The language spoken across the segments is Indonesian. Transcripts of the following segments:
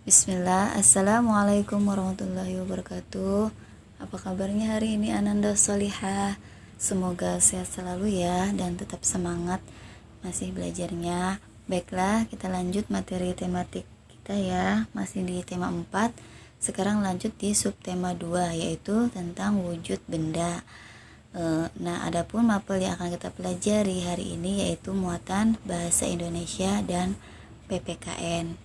Bismillah, Assalamualaikum warahmatullahi wabarakatuh. Apa kabarnya hari ini Ananda Solihah? Semoga sehat selalu ya dan tetap semangat masih belajarnya. Baiklah, kita lanjut materi tematik kita ya. Masih di tema 4. Sekarang lanjut di subtema 2, yaitu tentang wujud benda. Nah, adapun mapel yang akan kita pelajari hari ini yaitu muatan bahasa Indonesia dan PPKN.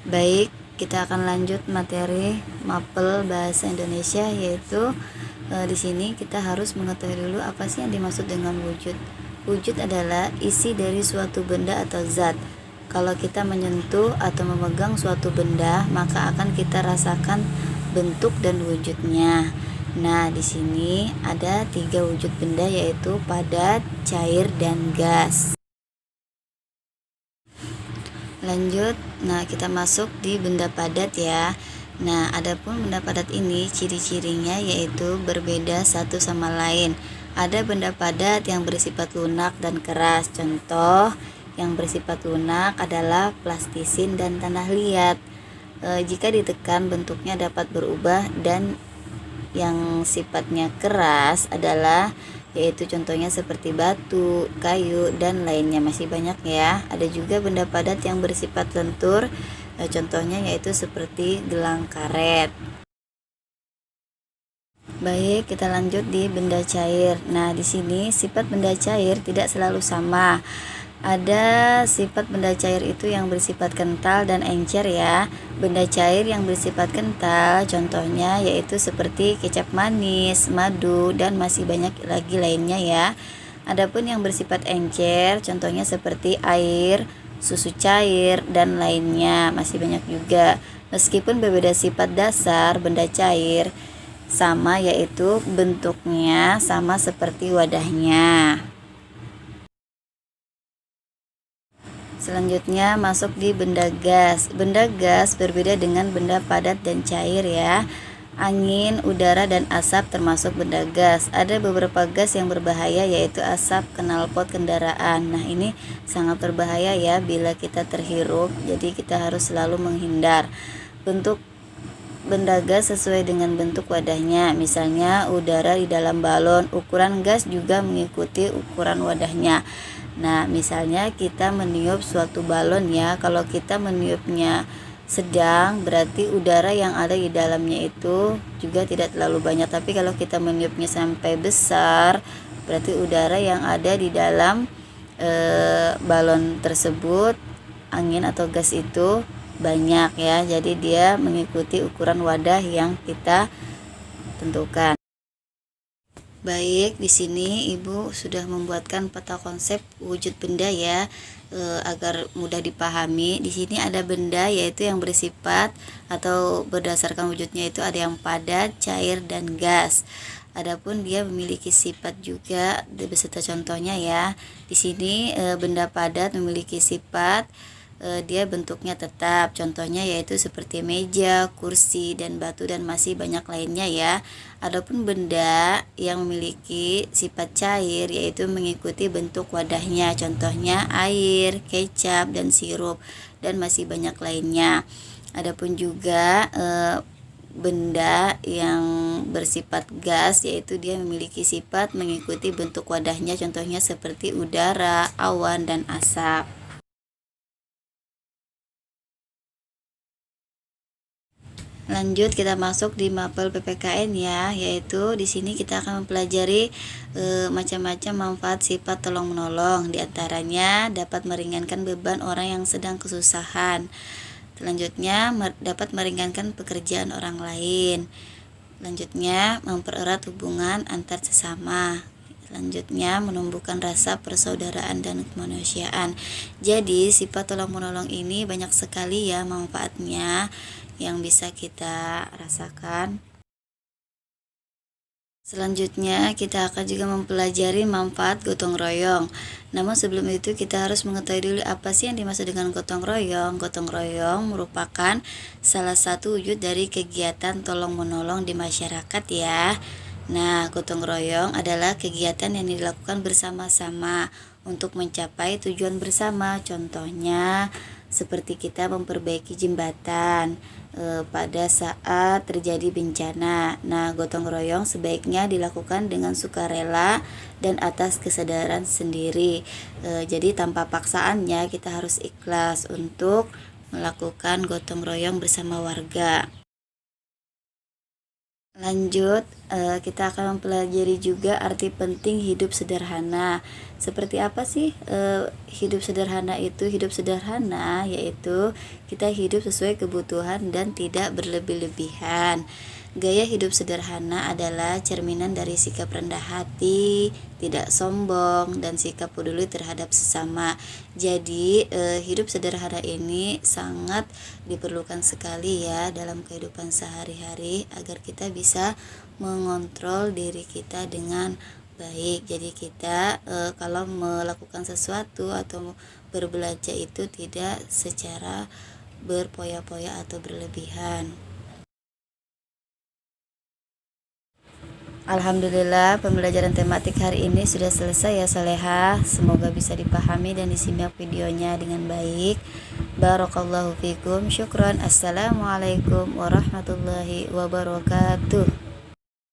Baik, kita akan lanjut materi mapel bahasa Indonesia, yaitu di sini kita harus mengetahui dulu apa sih yang dimaksud dengan wujud. Wujud adalah isi dari suatu benda atau zat. Kalau kita menyentuh atau memegang suatu benda, maka akan kita rasakan bentuk dan wujudnya. Nah, di sini ada 3 wujud benda, yaitu padat, cair, dan gas. Lanjut, nah kita masuk di benda padat ya. Nah, adapun benda padat ini ciri-cirinya yaitu berbeda satu sama lain. Ada benda padat yang bersifat lunak dan keras. Contoh yang bersifat lunak adalah plastisin dan tanah liat. Jika ditekan bentuknya dapat berubah, dan yang sifatnya keras adalah yaitu contohnya seperti batu, kayu, dan lainnya, masih banyak ya. Ada juga benda padat yang bersifat lentur, contohnya yaitu seperti gelang karet. Baik, kita lanjut di benda cair. Nah, di sini sifat benda cair tidak selalu sama. Ada sifat benda cair itu yang bersifat kental dan encer ya. Benda cair yang bersifat kental contohnya yaitu seperti kecap manis, madu, dan masih banyak lagi lainnya ya. Adapun yang bersifat encer contohnya seperti air, susu cair, dan lainnya, masih banyak juga. Meskipun berbeda sifat dasar, benda cair sama, yaitu bentuknya sama seperti wadahnya. Selanjutnya masuk di benda gas. Benda gas berbeda dengan benda padat dan cair ya. Angin, udara, dan asap termasuk benda gas. Ada beberapa gas yang berbahaya, yaitu asap knalpot kendaraan. Nah, ini sangat berbahaya ya bila kita terhirup, jadi kita harus selalu menghindar. Bentuk benda gas sesuai dengan bentuk wadahnya. Misalnya udara di dalam balon, ukuran gas juga mengikuti ukuran wadahnya. Nah, misalnya kita meniup suatu balon ya, kalau kita meniupnya sedang, berarti udara yang ada di dalamnya itu juga tidak terlalu banyak. Tapi kalau kita meniupnya sampai besar, berarti udara yang ada di dalam balon tersebut, angin atau gas itu banyak ya. Jadi dia mengikuti ukuran wadah yang kita tentukan. Baik, di sini Ibu sudah membuatkan peta konsep wujud benda ya, agar mudah dipahami. Di sini ada benda yaitu yang bersifat atau berdasarkan wujudnya itu ada yang padat, cair, dan gas. Adapun dia memiliki sifat juga beserta contohnya ya. Di sini benda padat memiliki sifat dia bentuknya tetap, contohnya yaitu seperti meja, kursi, dan batu, dan masih banyak lainnya ya. Adapun benda yang memiliki sifat cair yaitu mengikuti bentuk wadahnya, contohnya air, kecap, dan sirup, dan masih banyak lainnya. Adapun juga benda yang bersifat gas yaitu dia memiliki sifat mengikuti bentuk wadahnya, contohnya seperti udara, awan, dan asap. Lanjut, kita masuk di mapel PPKN ya, yaitu di sini kita akan mempelajari macam-macam manfaat sifat tolong menolong. Di antaranya dapat meringankan beban orang yang sedang kesusahan. Selanjutnya dapat meringankan pekerjaan orang lain. Selanjutnya mempererat hubungan antar sesama. Selanjutnya menumbuhkan rasa persaudaraan dan kemanusiaan. Jadi sifat tolong menolong ini banyak sekali ya manfaatnya yang bisa kita rasakan. Selanjutnya kita akan juga mempelajari manfaat gotong royong. Namun sebelum itu kita harus mengetahui dulu apa sih yang dimaksud dengan gotong royong. Gotong royong merupakan salah satu wujud dari kegiatan tolong menolong di masyarakat ya. Nah, gotong royong adalah kegiatan yang dilakukan bersama-sama untuk mencapai tujuan bersama. Contohnya seperti kita memperbaiki jembatan pada saat terjadi bencana. Nah, gotong royong sebaiknya dilakukan dengan sukarela dan atas kesadaran sendiri. Jadi tanpa paksaannya kita harus ikhlas untuk melakukan gotong royong bersama warga. Lanjut, kita akan mempelajari juga arti penting hidup sederhana. Seperti apa sih hidup sederhana itu? Hidup sederhana yaitu kita hidup sesuai kebutuhan dan tidak berlebih-lebihan. Gaya hidup sederhana adalah cerminan dari sikap rendah hati, tidak sombong, dan sikap peduli terhadap sesama. Jadi hidup sederhana ini sangat diperlukan sekali ya dalam kehidupan sehari-hari agar kita bisa mengontrol diri kita dengan baik. Jadi kita kalau melakukan sesuatu atau berbelanja itu tidak secara berpoya-poya atau berlebihan. Alhamdulillah, pembelajaran tematik hari ini sudah selesai ya Salehah. Semoga bisa dipahami dan disimak videonya dengan baik. Barakallahu fikum. Syukron. Assalamualaikum warahmatullahi wabarakatuh.